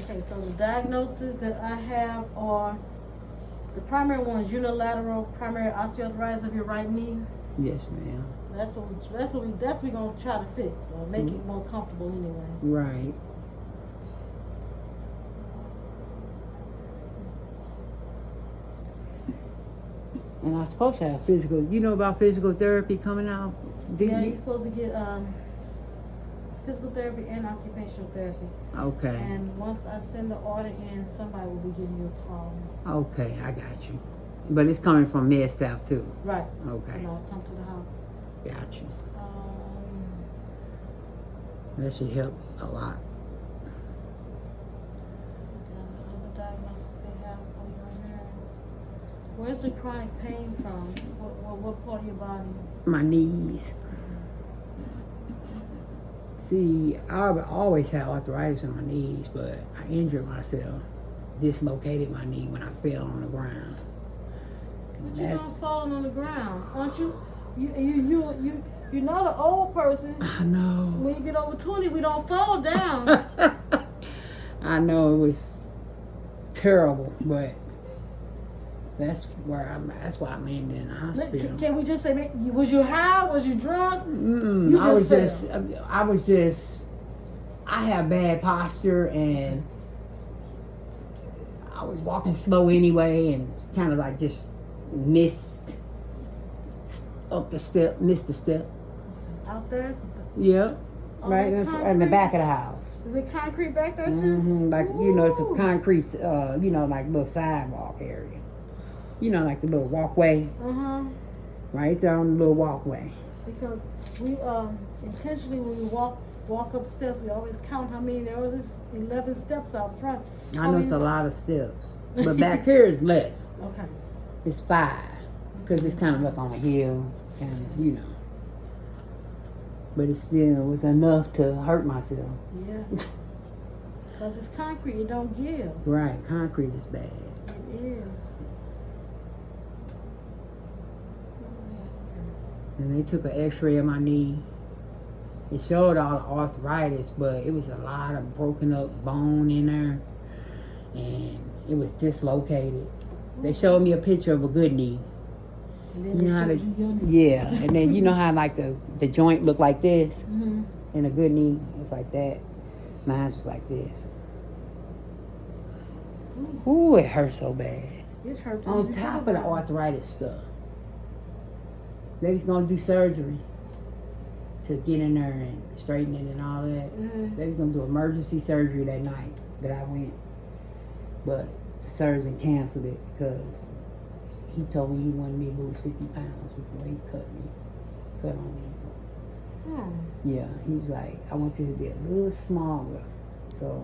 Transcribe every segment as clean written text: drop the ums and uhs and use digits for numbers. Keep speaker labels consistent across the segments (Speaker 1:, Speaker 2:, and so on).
Speaker 1: Okay, so the diagnoses that I have are, the primary one is unilateral primary osteoarthritis of your right knee.
Speaker 2: Yes, ma'am.
Speaker 1: That's we gonna try to fix or make it more comfortable anyway.
Speaker 2: Right. And I'm supposed to have physical. You know about physical therapy coming out?
Speaker 1: Yeah, you're supposed to get physical therapy and occupational therapy.
Speaker 2: Okay.
Speaker 1: And once I send the order in, somebody will be giving you a call.
Speaker 2: Okay, I got you. But it's coming from med staff too.
Speaker 1: Right.
Speaker 2: Okay.
Speaker 1: So now I'll come to the house.
Speaker 2: Got you.
Speaker 1: Um,
Speaker 2: That should help a lot.
Speaker 1: the other diagnosis they have for you on there. Where's the chronic pain from? What part of your body?
Speaker 2: My knees. See, I always had arthritis in my knees, but I injured myself, dislocated my knee when I fell on the ground.
Speaker 1: But you don't falling on the ground, aren't you? You're not an old person.
Speaker 2: I know.
Speaker 1: When you get over 20, we don't fall down.
Speaker 2: I know it was terrible, but that's why I landed in the hospital.
Speaker 1: Can we just say, was you high? Was you drunk?
Speaker 2: I have bad posture and I was walking slow anyway and kind of like just missed the step.
Speaker 1: Out there?
Speaker 2: Yep. Right in the back of the house.
Speaker 1: Is it concrete back there too?
Speaker 2: Mm-hmm. Like, you know, it's a concrete, like little sidewalk area. You know, like the little walkway.
Speaker 1: Uh-huh.
Speaker 2: Right there on the little walkway.
Speaker 1: Because we intentionally, when we walk up steps, we always count how many. There was this 11 steps out front.
Speaker 2: I know it's a lot of steps, but back here is less.
Speaker 1: Okay.
Speaker 2: It's 5 because it's kind of up on a hill, and you know. But it still was enough to hurt myself.
Speaker 1: Yeah. Because it's concrete, it don't give.
Speaker 2: Right, concrete is bad.
Speaker 1: It is.
Speaker 2: And they took an x-ray of my knee. It showed all the arthritis, but it was a lot of broken up bone in there. And it was dislocated. They showed me a picture of a good knee.
Speaker 1: And then
Speaker 2: You know how
Speaker 1: they
Speaker 2: to,
Speaker 1: showed you your knee.
Speaker 2: yeah, and then you know how like the joint looked like this?
Speaker 1: Mm-hmm.
Speaker 2: And a good knee, it's like that. Mine was like this. Ooh, it hurt so bad.
Speaker 1: It hurt.
Speaker 2: On top of the arthritis stuff. They was gonna do surgery to get in there and straighten it and all that.
Speaker 1: Mm-hmm.
Speaker 2: They was gonna do emergency surgery that night that I went. But the surgeon canceled it because he told me he wanted me to lose 50 pounds before he cut on me. Yeah, he was like, I want you to be a little smaller. So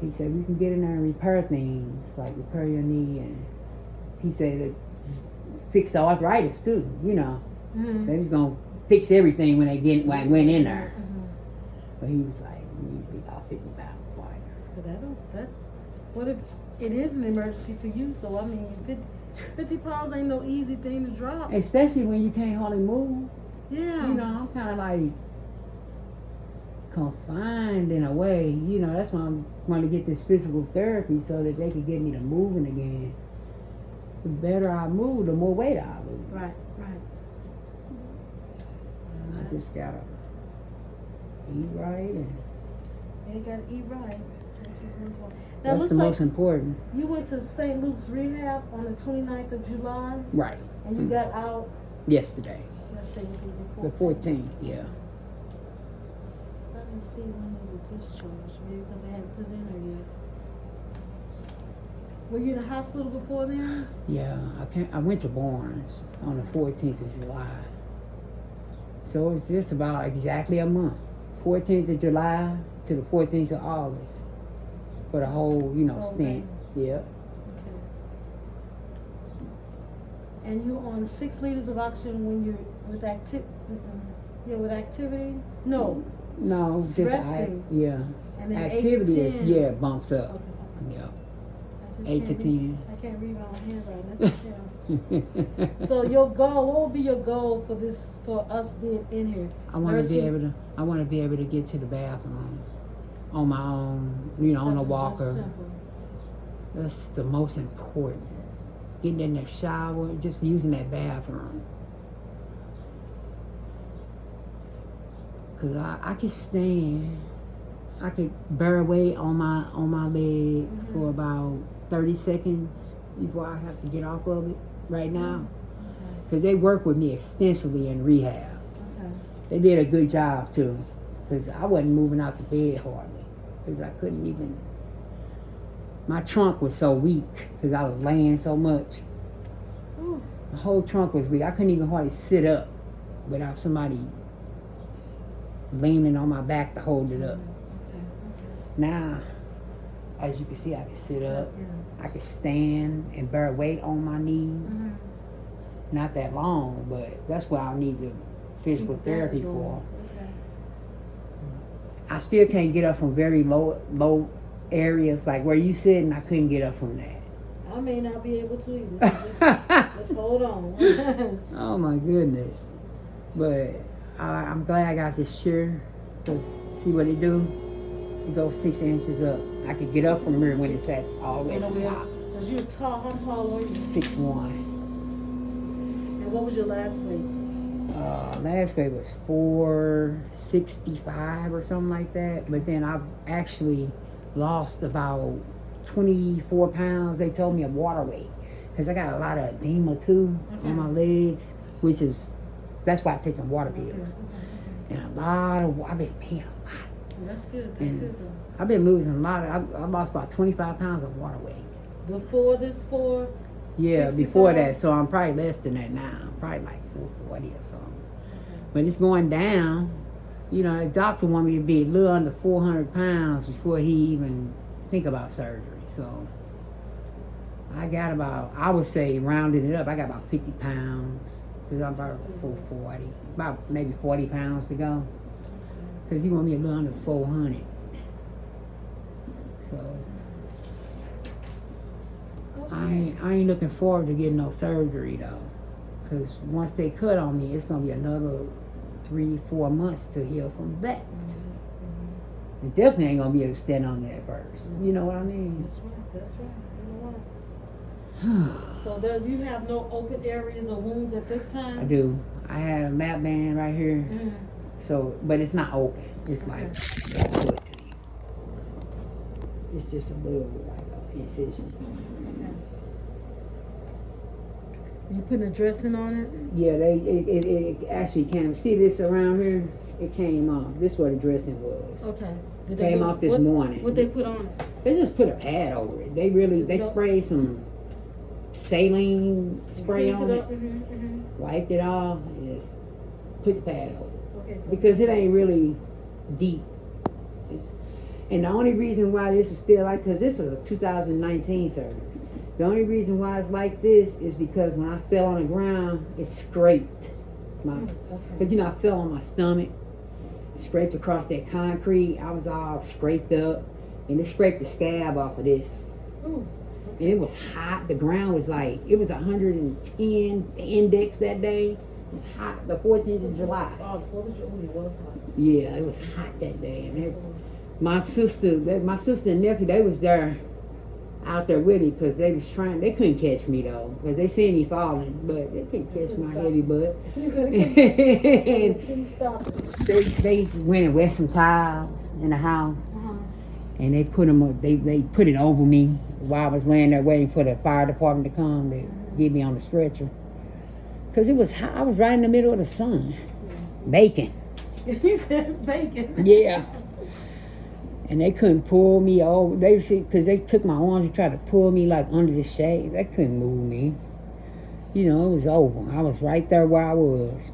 Speaker 2: he said, we can get in there and repair things, like repair your knee. And he said, that fix the arthritis too, you know.
Speaker 1: Mm-hmm.
Speaker 2: They was going to fix everything when I went in there.
Speaker 1: Mm-hmm.
Speaker 2: But he was like, you need to be about 50 pounds lighter.
Speaker 1: But what if it is an emergency for you? So, I mean, 50 pounds ain't no easy thing to drop.
Speaker 2: Especially when you can't hardly move.
Speaker 1: Yeah.
Speaker 2: You know, I'm kind of like confined in a way. You know, that's why I'm going to get this physical therapy so that they can get me to moving again. The better I move, the more weight I lose.
Speaker 1: Right.
Speaker 2: I just gotta eat right, and
Speaker 1: You gotta eat right. That's important. Now,
Speaker 2: that's
Speaker 1: looks
Speaker 2: the
Speaker 1: like
Speaker 2: most important.
Speaker 1: you went to St. Luke's Rehab on the 29th of July,
Speaker 2: Right.
Speaker 1: and you got out.
Speaker 2: Yesterday,
Speaker 1: Let's say it was
Speaker 2: the 14th. Yeah.
Speaker 1: Let me see when you were discharged, maybe because they hadn't put it in there yet. Were you in the hospital before then?
Speaker 2: Yeah. I went to Barnes on the 14th of July. So it's just about exactly a month. 14th of July to the 14th of August. For the whole, stint. Yeah.
Speaker 1: Okay. And you on 6 liters of oxygen when you're with activity? No.
Speaker 2: No, just
Speaker 1: resting.
Speaker 2: yeah.
Speaker 1: And then
Speaker 2: Activity
Speaker 1: 8 to 10.
Speaker 2: Bumps up.
Speaker 1: Okay.
Speaker 2: Yeah.
Speaker 1: I just
Speaker 2: 8 to
Speaker 1: can't
Speaker 2: 10.
Speaker 1: I can't read my own handwriting. That's okay. So your goal, what would be your goal for us being in here?
Speaker 2: I want to be able to get to the bathroom. on my own, you know, on a
Speaker 1: Something just
Speaker 2: walker.
Speaker 1: simple.
Speaker 2: That's the most important. Getting in the shower, just using that bathroom. Cause I could stand, I could bear weight on my leg for about 30 seconds before I have to get off of it right now.
Speaker 1: Okay.
Speaker 2: Cause they work with me extensively in rehab.
Speaker 1: Okay.
Speaker 2: They did a good job too. Cause I wasn't moving out the bed hardly. Cause I couldn't even, my trunk was so weak cause I was laying so much.
Speaker 1: Ooh.
Speaker 2: The whole trunk was weak. I couldn't even hardly sit up without somebody leaning on my back to hold it up.
Speaker 1: Okay.
Speaker 2: Now, as you can see, I can sit up.
Speaker 1: Yeah.
Speaker 2: I can stand and bear weight on my knees.
Speaker 1: Mm-hmm.
Speaker 2: Not that long, but that's what I need the physical therapy for.
Speaker 1: Okay.
Speaker 2: I still can't get up from very low areas, like where you sitting. I couldn't get up from that.
Speaker 1: I may not be able to either. So just hold on.
Speaker 2: Oh my goodness! But I'm glad I got this chair, cause see what it do? It goes 6 inches up. I could get up from here when it's at all the way to the top.
Speaker 1: Cause you're tall. How tall were you?
Speaker 2: 6'1".
Speaker 1: And what was your last weight?
Speaker 2: Last weight was 465 or something like that. But then I've actually lost about 24 pounds. They told me of water weight, cause I got a lot of edema too on my legs, which is that's why I take them water pills. And I've been paying a lot.
Speaker 1: That's good. That's
Speaker 2: And
Speaker 1: good though.
Speaker 2: I've been losing a lot. I lost about 25 pounds of water weight.
Speaker 1: Before this,
Speaker 2: Yeah,
Speaker 1: 65?
Speaker 2: before that. So I'm probably less than that now. I'm probably like 440 or something. But it's going down. You know, the doctor wanted me to be a little under 400 pounds before he even think about surgery. So I got about, I would say, rounding it up, I got about 50 pounds. Because I'm about 440. About maybe 40 pounds to go. Because he wanted me a little under 400. So I ain't looking forward to getting no surgery though. Because once they cut on me, it's going to be another 3-4 months to heal from that. It definitely ain't going to be able to stand on that first. You know what I mean?
Speaker 1: That's right. That's right. You know what? So there, you have no open areas or wounds at this time?
Speaker 2: I do. I had a lap band right here.
Speaker 1: Mm.
Speaker 2: So, but it's not open. It's like, I'll show it to you. It's just a little like incision.
Speaker 1: You putting a dressing on it?
Speaker 2: Yeah, it actually came. See this around here? It came off. This is what the dressing was.
Speaker 1: Okay. Did
Speaker 2: Came
Speaker 1: put-
Speaker 2: off this
Speaker 1: what-
Speaker 2: morning.
Speaker 1: What they put on it?
Speaker 2: They just put a pad over it. They
Speaker 1: No.
Speaker 2: sprayed some saline spray
Speaker 1: Cleaned
Speaker 2: on
Speaker 1: it
Speaker 2: it,
Speaker 1: up?
Speaker 2: wiped it off, and just put the pad over it.
Speaker 1: Okay. So
Speaker 2: Because it ain't really deep. And the only reason why this is still like, because this was a 2019 surgery. The only reason why it's like this is because when I fell on the ground, it scraped my, because you know I fell on my stomach, scraped across that concrete. I was all scraped up, and it scraped the scab off of this.
Speaker 1: Ooh.
Speaker 2: And it was hot. The ground was like, it was 110 index that day. It was hot. The 14th of July.
Speaker 1: Oh, the 4th of July, it was hot.
Speaker 2: Yeah, it was hot that day. And my sister and nephew, they was there, out there with it, because they was trying. They couldn't catch me though, because they seen me falling, but they couldn't catch my heavy butt. And
Speaker 1: Couldn't stop it.
Speaker 2: they went and wet some tiles in the house, and they put them. They put it over me while I was laying there waiting for the fire department to come to get me on the stretcher. Because it was hot. I was right in the middle of the sun, baking.
Speaker 1: You said bacon.
Speaker 2: Yeah. And they couldn't pull me over. They see, because they took my arms and tried to pull me like under the shade. They couldn't move me. You know, it was over. I was right there where I was.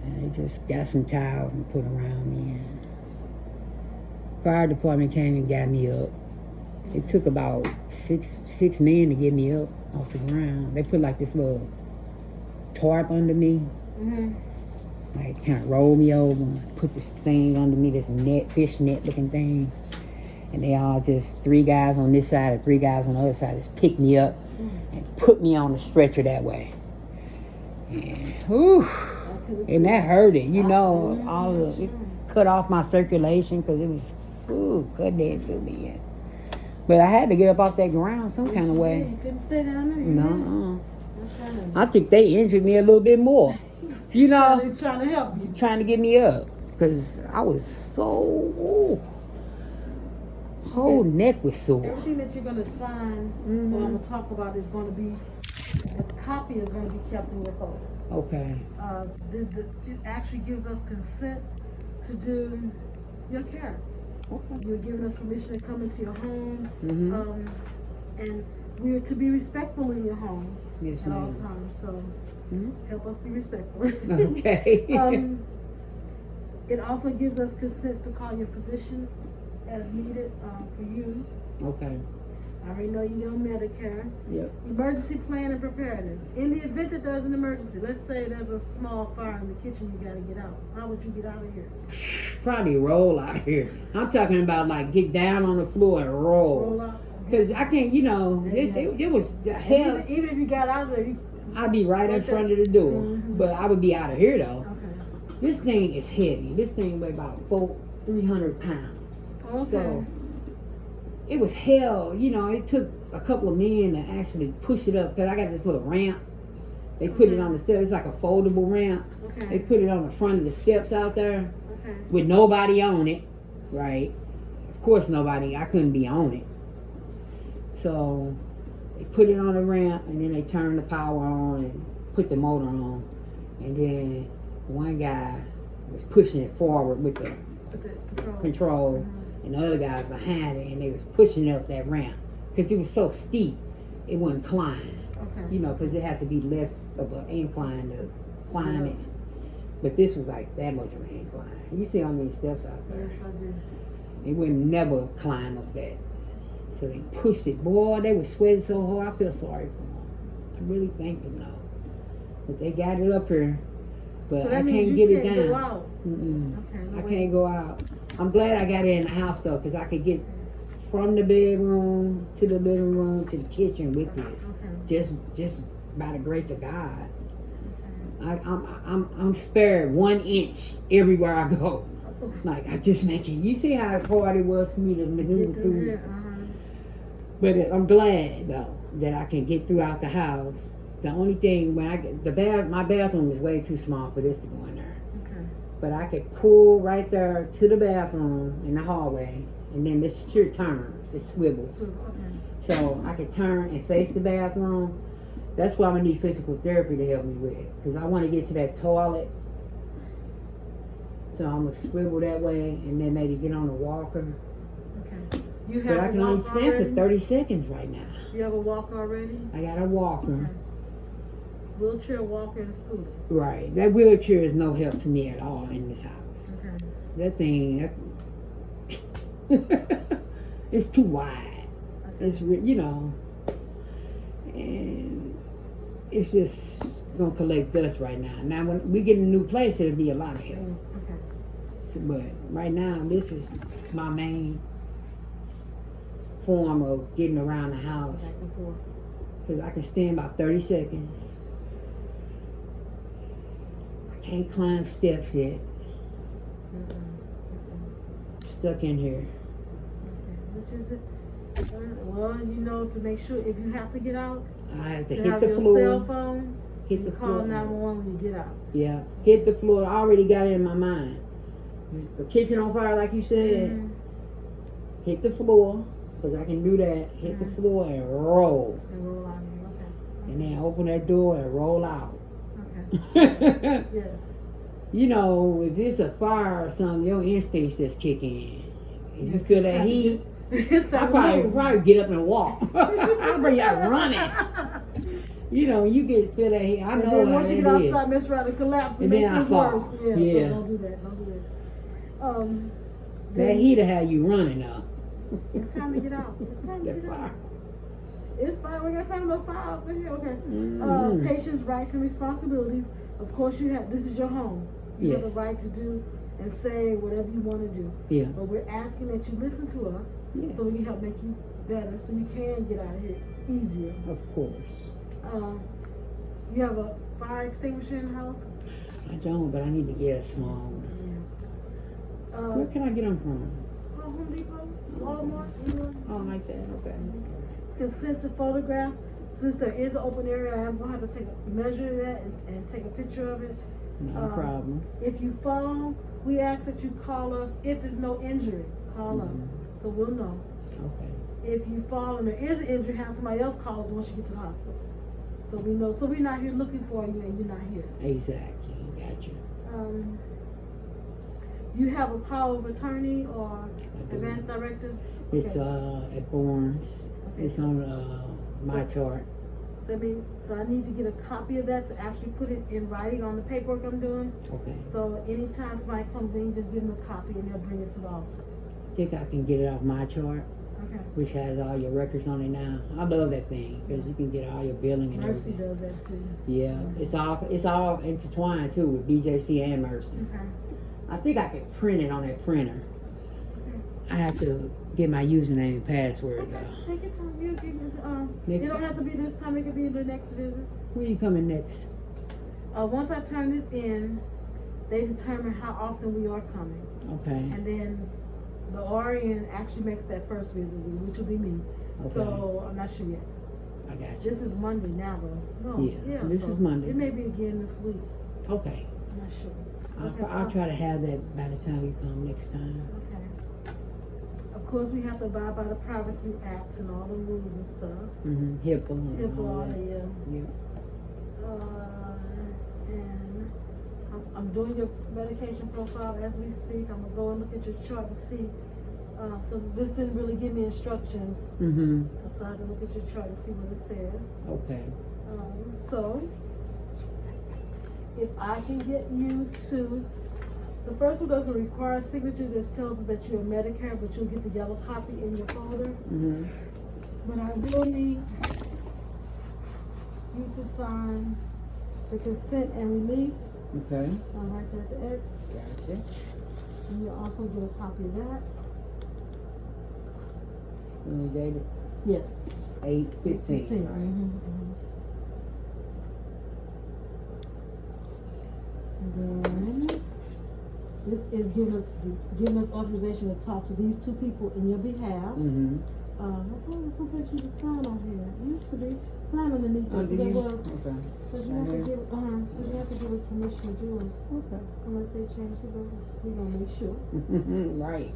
Speaker 2: And they just got some towels and put around me. And fire department came and got me up. It took about six men to get me up off the ground. They put like this little tarp under me. Like kind of rolled me over, put this thing under me, this net, fish net looking thing. And they all just, 3 guys on this side and 3 guys on the other side, just picked me up and put me on the stretcher that way. And, whew, and that hurt it, you know, all of it cut off my circulation because it was Ooh, cut that to me. Yeah. But I had to get up off that ground some
Speaker 1: Yes,
Speaker 2: kind of
Speaker 1: you
Speaker 2: way.
Speaker 1: did. You couldn't stay down there. You
Speaker 2: No,
Speaker 1: did. That's right.
Speaker 2: I think they injured me a little bit more. You know,
Speaker 1: They're trying to help you.
Speaker 2: trying to get me up. Because I was so, ooh, whole neck was sore.
Speaker 1: Everything that you're gonna sign, or I'm gonna talk about, is gonna be, a copy is gonna be kept in your phone.
Speaker 2: Okay.
Speaker 1: It actually gives us consent to do your care.
Speaker 2: Okay.
Speaker 1: You're giving us permission to come into your home,
Speaker 2: Mm-hmm.
Speaker 1: and we're to be respectful in your home
Speaker 2: Yes,
Speaker 1: at all
Speaker 2: ma'am.
Speaker 1: times. So
Speaker 2: Mhm.
Speaker 1: help us be respectful.
Speaker 2: Okay.
Speaker 1: It also gives us consent to call your physician as needed for you.
Speaker 2: Okay.
Speaker 1: I already know you're on Medicare.
Speaker 2: Yep.
Speaker 1: Emergency plan and preparedness. In the event that there's an emergency, let's say there's a small fire in the kitchen, you gotta get out. How would you get out of here?
Speaker 2: Probably roll out of here. I'm talking about like get down on the floor and roll.
Speaker 1: Roll out.
Speaker 2: Cause I can't, you know, it was the hell.
Speaker 1: And even if you got out of there,
Speaker 2: I'd be right in front of the door,
Speaker 1: Mhm.
Speaker 2: but I would be out of here though.
Speaker 1: okay.
Speaker 2: This thing is heavy. This thing weigh about 300 pounds.
Speaker 1: Okay.
Speaker 2: So it was hell. You know, it took a couple of men to actually push it up. Cause I got this little ramp. They put it on the steps. It's like a foldable ramp. They
Speaker 1: Okay.
Speaker 2: put it on the front of the steps out there
Speaker 1: Okay.
Speaker 2: with nobody on it, right? Of course, nobody. I couldn't be on it. So they put it on the ramp, and then they turned the power on and put the motor on, and then one guy was pushing it forward with the
Speaker 1: With the
Speaker 2: control,
Speaker 1: Mhm.
Speaker 2: and the other guys behind it, and they was pushing it up that ramp because it was so steep, it wouldn't climb.
Speaker 1: Okay.
Speaker 2: You know, because it had to be less of an incline to climb it. But this was like that much of an incline. You see how many steps out there?
Speaker 1: Yes, I do.
Speaker 2: They would never climb up that. So they pushed it. Boy, they were sweating so hard. I feel sorry for them. I really thank them though. But they got it up here. But
Speaker 1: So
Speaker 2: I
Speaker 1: that means
Speaker 2: can't
Speaker 1: you
Speaker 2: get it
Speaker 1: can't
Speaker 2: down.
Speaker 1: go out.
Speaker 2: Mm-mm.
Speaker 1: Okay. No
Speaker 2: I
Speaker 1: way.
Speaker 2: can't go out. I'm glad I got it in the house though, because I could get from the bedroom to the living room to the kitchen with this.
Speaker 1: Okay.
Speaker 2: Just by the grace of God.
Speaker 1: Okay.
Speaker 2: I'm spared 1 inch everywhere I go. Like I just make it. You see how hard it was for me to maneuver
Speaker 1: Get
Speaker 2: through.
Speaker 1: here.
Speaker 2: But I'm glad though that I can get throughout the house. The only thing when I get my bathroom is way too small for this to go in there.
Speaker 1: Okay.
Speaker 2: But I could pull right there to the bathroom in the hallway, and then this here turns, it swivels.
Speaker 1: Okay.
Speaker 2: So I could turn and face the bathroom. That's what I'm gonna need physical therapy to help me with, because I want to get to that toilet. So I'm gonna swivel that way, and then maybe get on the walker.
Speaker 1: Okay. You
Speaker 2: But
Speaker 1: have
Speaker 2: I
Speaker 1: a
Speaker 2: can only
Speaker 1: walk
Speaker 2: stand
Speaker 1: already?
Speaker 2: for 30 seconds right now.
Speaker 1: You have a walk already?
Speaker 2: I got a walker.
Speaker 1: Okay. Wheelchair, walker, and scooter.
Speaker 2: Right. That wheelchair is no help to me at all in this house.
Speaker 1: Okay.
Speaker 2: That thing, it's too wide.
Speaker 1: Okay.
Speaker 2: It's, you know, and it's just gonna collect dust right now. Now, when we get a new place, it'll be a lot of help.
Speaker 1: Okay.
Speaker 2: So, but right now, this is my main form of getting around the house,
Speaker 1: Back and forth.
Speaker 2: because I can stand about 30 seconds. I can't climb steps yet. Stuck in here.
Speaker 1: Okay. Which is it? Well, you know, to make sure if you have to get out,
Speaker 2: I have to
Speaker 1: to
Speaker 2: hit
Speaker 1: have
Speaker 2: the
Speaker 1: your
Speaker 2: floor.
Speaker 1: cell phone,
Speaker 2: Hit
Speaker 1: you
Speaker 2: the
Speaker 1: call
Speaker 2: floor.
Speaker 1: 911 when you get out.
Speaker 2: Yeah, hit the floor. I already got it in my mind. The kitchen on fire, like you said.
Speaker 1: Mhm.
Speaker 2: Hit the floor, because I can do that. Hit the floor and roll.
Speaker 1: And roll out here. Okay.
Speaker 2: And then open that door and roll out.
Speaker 1: Okay. Yes.
Speaker 2: You know, if it's a fire or something, your instincts just kick in. If you
Speaker 1: Yeah,
Speaker 2: feel
Speaker 1: it's
Speaker 2: that
Speaker 1: time to
Speaker 2: heat,
Speaker 1: get- it's
Speaker 2: I
Speaker 1: time to
Speaker 2: probably
Speaker 1: move.
Speaker 2: get up and walk. I'll bring out running. You know, you feel that heat. I
Speaker 1: And
Speaker 2: know
Speaker 1: then
Speaker 2: how
Speaker 1: once you
Speaker 2: it
Speaker 1: get
Speaker 2: is.
Speaker 1: outside, mess around and collapse and
Speaker 2: And
Speaker 1: make
Speaker 2: then I
Speaker 1: things
Speaker 2: fall.
Speaker 1: worse. Yeah,
Speaker 2: Yeah.
Speaker 1: so don't do that. Don't do that.
Speaker 2: That
Speaker 1: then
Speaker 2: heat'll have you running up.
Speaker 1: It's time to get out. It's time to
Speaker 2: That
Speaker 1: get
Speaker 2: fire.
Speaker 1: out. It's fine. We got time to fire up in here. Okay.
Speaker 2: Mhm.
Speaker 1: Patients' rights and responsibilities. Of course, you have. This is your home. You have
Speaker 2: Yes.
Speaker 1: the right to do and say whatever you want to do.
Speaker 2: Yeah.
Speaker 1: But we're asking that you listen to us
Speaker 2: Yeah.
Speaker 1: so we can help make you better, so you can get out of here easier.
Speaker 2: Of course.
Speaker 1: You have a fire extinguisher in the house.
Speaker 2: I don't, but I need to get a small one. Where
Speaker 1: Uh,
Speaker 2: can I get them from?
Speaker 1: Home Depot, Walmart, you know.
Speaker 3: Oh, like that, okay.
Speaker 1: Consent to photograph, since there is an open area, I am gonna have to take a measure of that and take a picture of it.
Speaker 2: No problem.
Speaker 1: If you fall, we ask that you call us. If there's no injury, call us, so we'll know.
Speaker 2: Okay.
Speaker 1: If you fall and there is an injury, have somebody else call us once you get to the hospital. So we know, so we're not here looking for you and you're not here.
Speaker 2: Exactly. Gotcha.
Speaker 1: Do you have a power of attorney or
Speaker 2: I do.
Speaker 1: advance directive?
Speaker 2: It's
Speaker 1: Okay.
Speaker 2: at Barnes.
Speaker 1: Okay.
Speaker 2: It's on my chart.
Speaker 1: So I need to get a copy of that to actually put it in writing on the paperwork I'm doing.
Speaker 2: Okay.
Speaker 1: So anytime somebody comes in, just give them a copy and they'll bring it to the office.
Speaker 2: Think I can get it off my chart,
Speaker 1: Okay.
Speaker 2: which has all your records on it now. I love that thing because you can get all your billing and
Speaker 1: Mercy
Speaker 2: everything.
Speaker 1: does that too.
Speaker 2: Yeah, it's all intertwined too with BJC and Mercy.
Speaker 1: Okay.
Speaker 2: I think I could print it on that printer.
Speaker 1: Okay.
Speaker 2: I have to get my username and password
Speaker 1: Okay.
Speaker 2: though.
Speaker 1: Take your time. You give me
Speaker 2: Next
Speaker 1: it don't
Speaker 2: time.
Speaker 1: have to be this time. It could be the next visit.
Speaker 2: When you coming next?
Speaker 1: Once I turn this in, they determine how often we are coming,
Speaker 2: Okay.
Speaker 1: and then the RN actually makes that first visit, which will be me.
Speaker 2: Okay.
Speaker 1: So I'm not sure yet.
Speaker 2: I got you.
Speaker 1: This is Monday now, though. No,
Speaker 2: Yeah, this
Speaker 1: so
Speaker 2: is Monday.
Speaker 1: It may be again this week.
Speaker 2: Okay.
Speaker 1: I'm not sure. Okay,
Speaker 2: I'll try to have that by the time you come next time.
Speaker 1: Okay. Of course, we have to abide by the privacy acts and all the rules and stuff.
Speaker 2: Mm-hmm. HIPAA and
Speaker 1: HIPAA,
Speaker 2: all
Speaker 1: all
Speaker 2: that.
Speaker 1: the,
Speaker 2: Yeah.
Speaker 1: and I'm doing your medication profile as we speak. I'm gonna go and look at your chart and see, because this didn't really give me instructions,
Speaker 2: Mm-hmm.
Speaker 1: so I had to look at your chart and see what it says.
Speaker 2: Okay.
Speaker 1: So, if I can get you to, the first one doesn't require signatures, it tells us that you're Medicare, but you'll get the yellow copy in your folder.
Speaker 2: Mm-hmm.
Speaker 1: But I will need you to sign the consent and release.
Speaker 2: Okay.
Speaker 1: Right there at the X.
Speaker 2: Gotcha.
Speaker 1: And you'll also get a copy of that.
Speaker 2: And we dated
Speaker 1: Yes.
Speaker 2: 8/15. Right.
Speaker 1: And then this is giving us authorization to talk to these two people in your behalf.
Speaker 2: Mm-hmm.
Speaker 1: I thought it was something you to sign on here. It used to be sign underneath
Speaker 2: Oh,
Speaker 1: it.
Speaker 2: do
Speaker 1: But
Speaker 2: you?
Speaker 1: it was.
Speaker 2: Okay.
Speaker 1: But you have to give, you have to give us permission to do it.
Speaker 2: Okay.
Speaker 1: Unless they change it, but we gonna make sure.
Speaker 2: Right.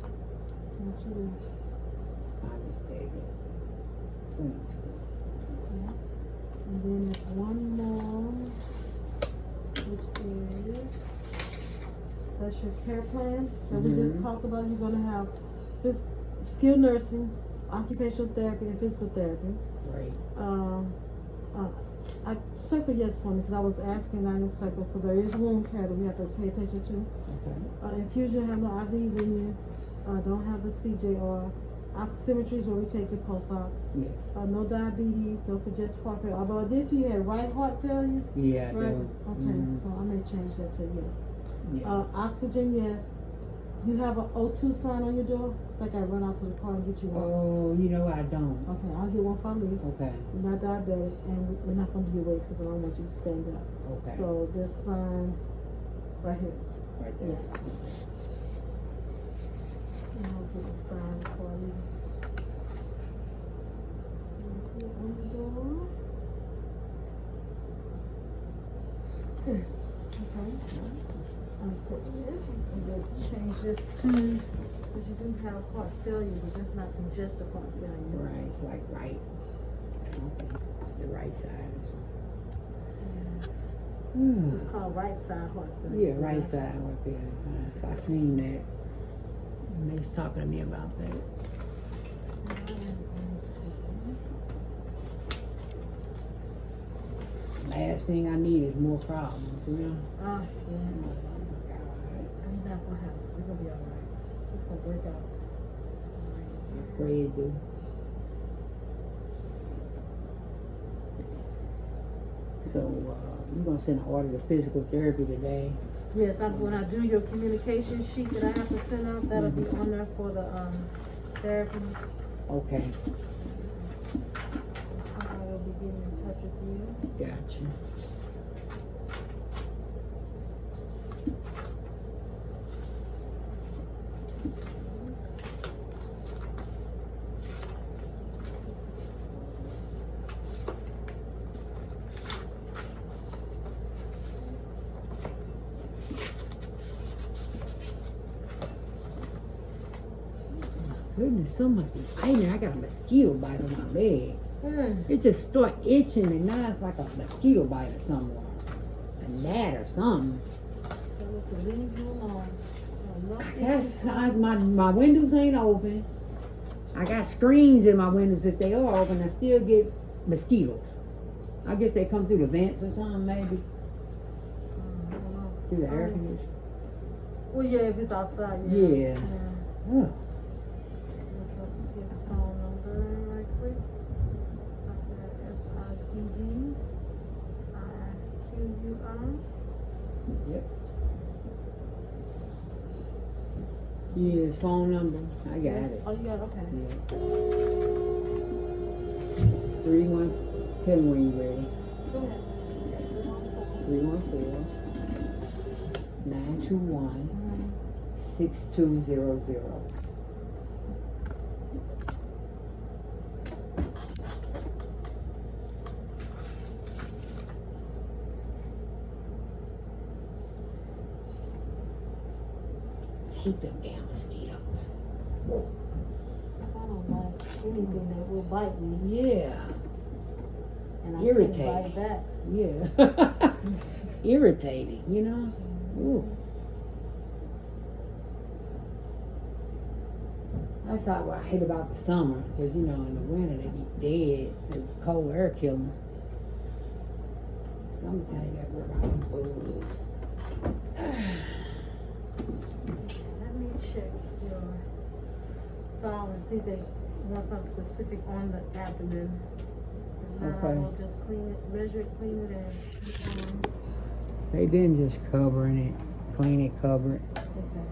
Speaker 1: Make sure we-
Speaker 2: Thomas David. 22.
Speaker 1: And then there's one more, which is, that's your care plan that we just
Speaker 2: Mhm.
Speaker 1: talked about. You're gonna have this skilled nursing, occupational therapy, and physical therapy.
Speaker 2: Right.
Speaker 1: I circle yes for me because I was asking, I didn't circle. So there is wound care that we have to pay attention to.
Speaker 2: Okay.
Speaker 1: Infusion, have no IVs in you. Don't have the CJR. Oximetry is where we take your pulse ox.
Speaker 2: Yes.
Speaker 1: No diabetes, no congestive heart failure. Although I did see you had right heart failure.
Speaker 2: Yeah, I do.
Speaker 1: Right. Okay,
Speaker 2: Mhm.
Speaker 1: so I may change that to yes.
Speaker 2: Yeah.
Speaker 1: Oxygen, yes. Do you have an O2 sign on your door? Cause I gotta run out to the car and get you one.
Speaker 2: Oh, you know I don't.
Speaker 1: Okay, I'll get one for me.
Speaker 2: Okay.
Speaker 1: You're not diabetic, and we're not gonna do your waist because I don't want you to stand up.
Speaker 2: Okay.
Speaker 1: So just sign right here.
Speaker 2: Right there.
Speaker 1: Yeah. And I'll do a sign for you. Put it on the door. Good. Okay. I'm gonna take this. I'm gonna change this to, because you do have heart failure, but just not congestive heart failure.
Speaker 2: Right. It's like right. Something. The right side or something.
Speaker 1: It's called right side heart failure.
Speaker 2: Yeah, right side right there. So I seen that. And they was talking to me about that. Last thing I need is more problems, you know?
Speaker 1: Ah, yeah.
Speaker 2: God.
Speaker 1: I'm not gonna have it. We're gonna be alright. It's gonna work out.
Speaker 2: I pray it do. So, you're gonna send an order to physical therapy today.
Speaker 1: Yes, when I do your communication sheet that I have to send out, that'll be on there for the therapy.
Speaker 2: Okay,
Speaker 1: Somebody will be getting in touch with you.
Speaker 2: gotcha. Goodness, so must be biting. I got a mosquito bite on my leg.
Speaker 1: Mm.
Speaker 2: It just start itching, and now it's like a mosquito bite or somewhere. A gnat or something.
Speaker 1: Tell her to leave you alone.
Speaker 2: My windows ain't open. I got screens in my windows. If they are open, I still get mosquitoes. I guess they come through the vents or something, maybe.
Speaker 1: I don't know.
Speaker 2: Through the air conditioner.
Speaker 1: Well, yeah, if it's outside,
Speaker 2: Yeah.
Speaker 1: yeah.
Speaker 2: Ugh.
Speaker 1: Look up his phone number right quick. Dr. SIDDIQUI.
Speaker 2: Yep. Yeah, phone number. I got it.
Speaker 1: Oh, you got it? Okay.
Speaker 2: Yeah. 31. Tell me when you're ready.
Speaker 1: Go ahead.
Speaker 2: 314 921 6200. Hate them damn mosquitoes.
Speaker 1: I don't like anything that will bite me,
Speaker 2: Yeah,
Speaker 1: and I
Speaker 2: Irritating.
Speaker 1: can't bite back.
Speaker 2: yeah. Irritating, you know? Ooh. That's what I hate about the summer, because, you know, in the winter they be dead. The cold air kill them. Summertime you got to worry about bugs.
Speaker 1: Let me check your file and see if they want something specific on the abdomen. If not, I
Speaker 2: Okay.
Speaker 1: will just clean it, measure it, clean it, and
Speaker 2: They been just covering it, clean it, cover it.
Speaker 1: okay.